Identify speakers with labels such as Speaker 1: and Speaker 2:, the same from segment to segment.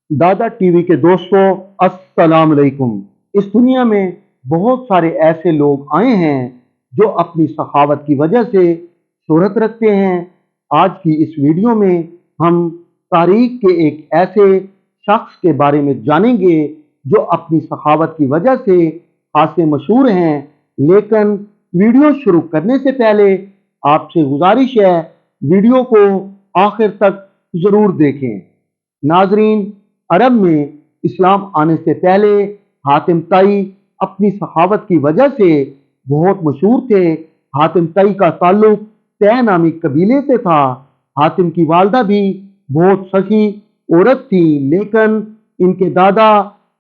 Speaker 1: दादा टीवी के दोस्तों, अस्सलाम अलैकुम। इस दुनिया में बहुत सारे ऐसे लोग आए हैं जो अपनी सखावत की वजह से शोहरत रखते हैं। आज की इस वीडियो में हम तारीख के एक ऐसे शख्स के बारे में जानेंगे जो अपनी सखावत की वजह से खासे मशहूर हैं। लेकिन वीडियो शुरू करने से पहले आपसे गुजारिश है, वीडियो को आखिर तक ज़रूर देखें। नाजरीन, अरब में इस्लाम आने से पहले हातिम ताई अपनी सखावत की वजह से बहुत मशहूर थे। हातिम ताई का ताल्लुक तय नामी कबीले से था। हातिम की वालदा भी बहुत सखी औरत थी, लेकिन इनके दादा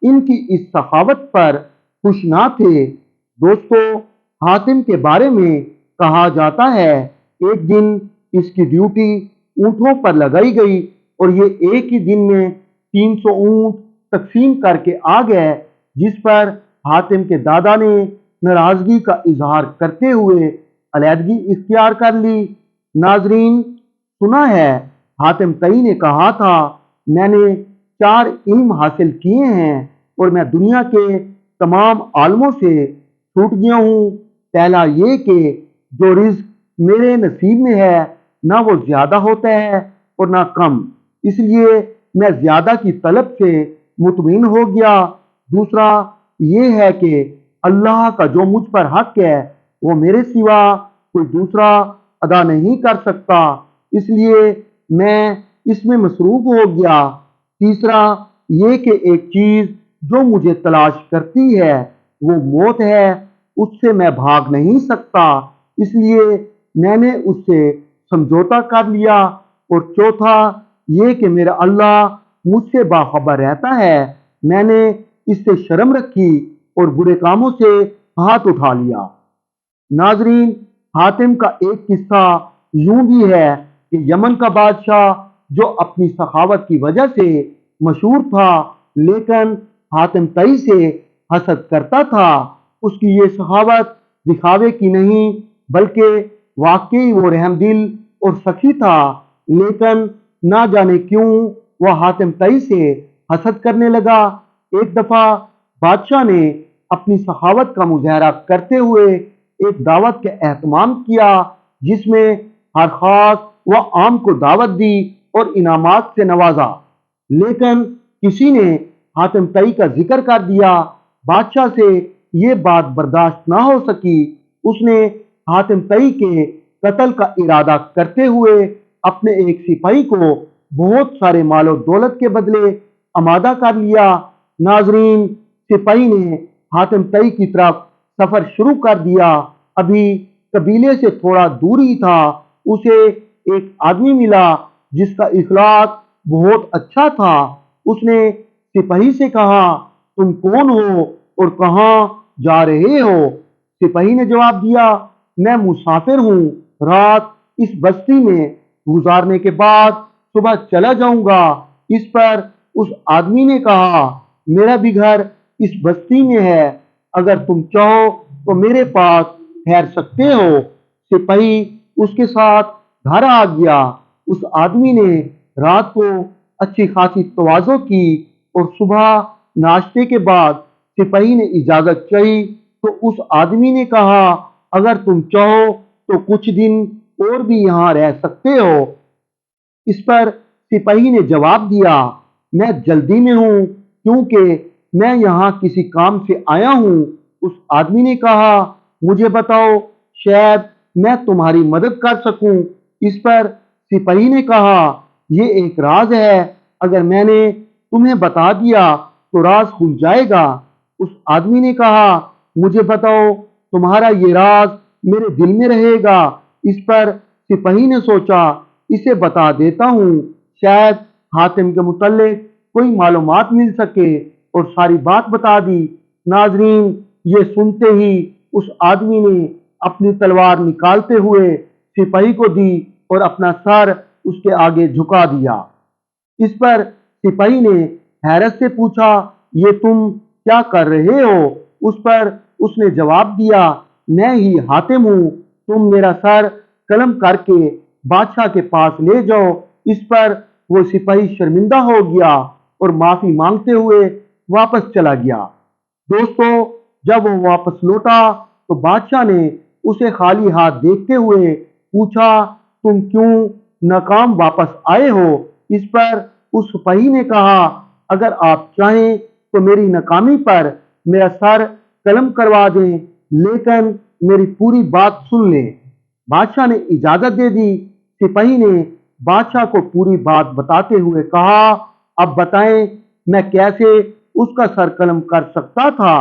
Speaker 1: इनकी इस सखावत पर खुश ना थे। दोस्तों, हातिम के बारे में कहा जाता है, एक दिन इसकी ड्यूटी ऊँटों पर लगाई गई और ये एक ही दिन में 300 ऊँट तकसीम करके आ गए, जिस पर हातिम के दादा ने नाराजगी का इजहार करते हुए अलहदगी इख्तियार कर ली। नाजरीन, सुना है हातिम तई ने कहा था, मैंने 4 इल्म हासिल किए हैं और मैं दुनिया के तमाम आलमों से छूट गया हूँ। पहला ये कि जो रिज्क मेरे नसीब में है, ना वो ज्यादा होता है और ना कम, इसलिए मैं ज्यादा की तलब से मुतमिन हो गया। दूसरा ये है कि अल्लाह का जो मुझ पर हक है वो मेरे सिवा कोई दूसरा अदा नहीं कर सकता, इसलिए मैं इसमें मसरूफ हो गया। तीसरा ये कि एक चीज जो मुझे तलाश करती है वो मौत है, उससे मैं भाग नहीं सकता, इसलिए मैंने उससे समझौता कर लिया। और चौथा ये कि मेरा अल्लाह मुझसे बाखबर रहता है, मैंने इससे शर्म रखी और बुरे कामों से हाथ उठा लिया। नाजरीन, हातिम का एक किस्सा यूं भी है कि यमन का बादशाह जो अपनी सखावत की वजह से मशहूर था, लेकिन हातिम तई से हसद करता था। उसकी ये सखावत दिखावे की नहीं, बल्कि वाकई वो रहमदिल और सखी था। लेकिन ना जाने क्यों वह हातिम तई से हसद करने लगा। एक दफा बादशाह ने अपनी सखावत का मुजाहरा करते हुए एक दावत का एहतमाम किया, जिसमें हर खास व आम को दावत दी और इनामात से नवाजा। लेकिन किसी ने हातिम तई का जिक्र कर दिया। बादशाह से ये बात बर्दाश्त ना हो सकी। उसने हातिम तई के कत्ल का इरादा करते हुए अपने एक सिपाही को बहुत सारे मालो दौलत के बदले आमादा कर लिया। नाजरीन, सिपाही ने हातिम तई की तरफ सफर शुरू कर दिया। अभी कबीले से थोड़ा दूर ही था, उसे एक आदमी मिला जिसका इखलाक बहुत अच्छा था। उसने सिपाही से कहा, तुम कौन हो और कहाँ जा रहे हो? सिपाही ने जवाब दिया, मैं मुसाफिर हूँ, रात इस बस्ती में गुजारने के बाद सुबह चला जाऊंगा। इस पर उस आदमी ने कहा, मेरा भी घर इस बस्ती में है, अगर तुम चाहो तो मेरे पास ठहर सकते हो। सिपाही उसके साथ घर आ गया। उस आदमी ने रात को अच्छी खासी तवाज़ो की और सुबह नाश्ते के बाद सिपाही ने इजाजत चाही तो उस आदमी ने कहा, अगर तुम चाहो तो कुछ दिन और भी यहाँ रह सकते हो। इस पर सिपाही ने जवाब दिया, मैं जल्दी में हूँ, क्योंकि मैं यहाँ किसी काम से आया हूँ। उस आदमी ने कहा, मुझे बताओ, शायद मैं तुम्हारी मदद कर सकूं। इस पर सिपाही ने कहा, ये एक राज है, अगर मैंने तुम्हें बता दिया तो राज खुल जाएगा। उस आदमी ने कहा, मुझे बताओ, तुम्हारा ये राज मेरे दिल में रहेगा। इस पर सिपाही ने सोचा, इसे बता देता हूँ, शायद हातिम के मुतल्लिक कोई मालूमात मिल सके, और सारी बात बता दी। नाजरीन, ये सुनते ही उस आदमी ने अपनी तलवार निकालते हुए सिपाही को दी और अपना सर उसके आगे झुका दिया। इस पर सिपाही ने हैरत से पूछा, ये तुम क्या कर रहे हो? उस पर उसने जवाब दिया, मैं ही हातिम हूँ, तुम मेरा सर कलम करके बादशाह के पास ले जाओ। इस पर वो सिपाही शर्मिंदा हो गया और माफी मांगते हुए वापस चला गया। दोस्तों, जब वो वापस लौटा तो बादशाह ने उसे खाली हाथ देखते हुए पूछा, तुम क्यों नाकाम वापस आए हो? इस पर उस सिपाही ने कहा, अगर आप चाहें तो मेरी नाकामी पर मेरा सर कलम करवा दें, लेकिन मेरी पूरी बात सुन लें। बादशाह ने इजाजत दे दी। सिपाही ने बादशाह को पूरी बात बताते हुए कहा, अब बताएं मैं कैसे उसका सर कलम कर सकता था।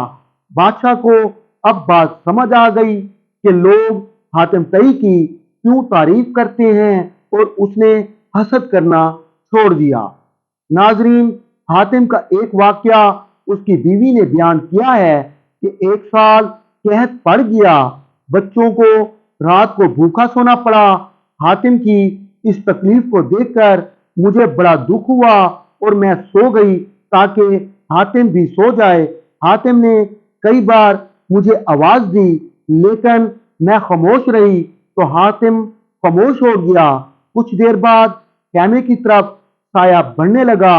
Speaker 1: बादशाह को अब बात समझ आ गई कि लोग हातिम तई की क्यों तारीफ करते हैं और उसने हसद करना छोड़ दिया। नाजरीन, हातिम का एक वाकया उसकी बीवी ने बयान किया है कि एक साल कहत पड़ गया, बच्चों को रात को भूखा सोना पड़ा। हातिम की इस तकलीफ को देखकर मुझे बड़ा दुख हुआ और मैं सो गई ताकि हातिम भी सो जाए। हातिम ने कई बार मुझे आवाज दी, लेकिन मैं खामोश रही तो हातिम खामोश हो गया। कुछ देर बाद खेमे की तरफ साया बढ़ने लगा।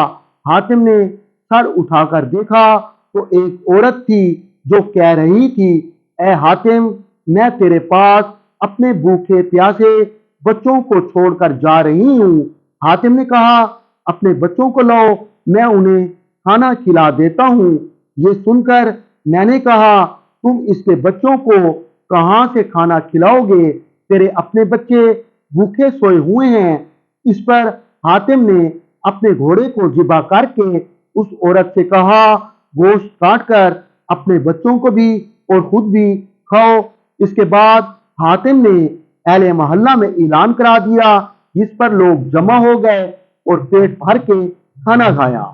Speaker 1: हातिम ने सर उठाकर देखा तो एक औरत थी जो कह रही थी, ए हातिम, मैं तेरे पास अपने भूखे प्यासे बच्चों को छोड़कर जा रही हूँ। हातिम ने कहा, अपने बच्चों को लाओ, मैं उन्हें खाना खिला देता हूँ। ये सुनकर मैंने कहा, तुम इसके बच्चों को कहां से खाना खिलाओगे? तेरे अपने बच्चे भूखे सोए हुए हैं। इस पर हातिम ने अपने घोड़े को ज़िबा करके उस औरत से कहा, गोश्त काट कर अपने बच्चों को भी और खुद भी खाओ। इसके बाद हातिम ने अहले मोहल्ला में ऐलान करा दिया, जिस पर लोग जमा हो गए और पेट भर के खाना खाया।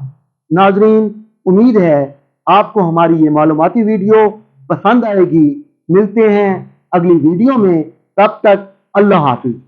Speaker 1: नाजरीन, उम्मीद है आपको हमारी ये मालूमाती वीडियो पसंद आएगी। मिलते हैं अगली वीडियो में, तब तक अल्लाह हाफिज।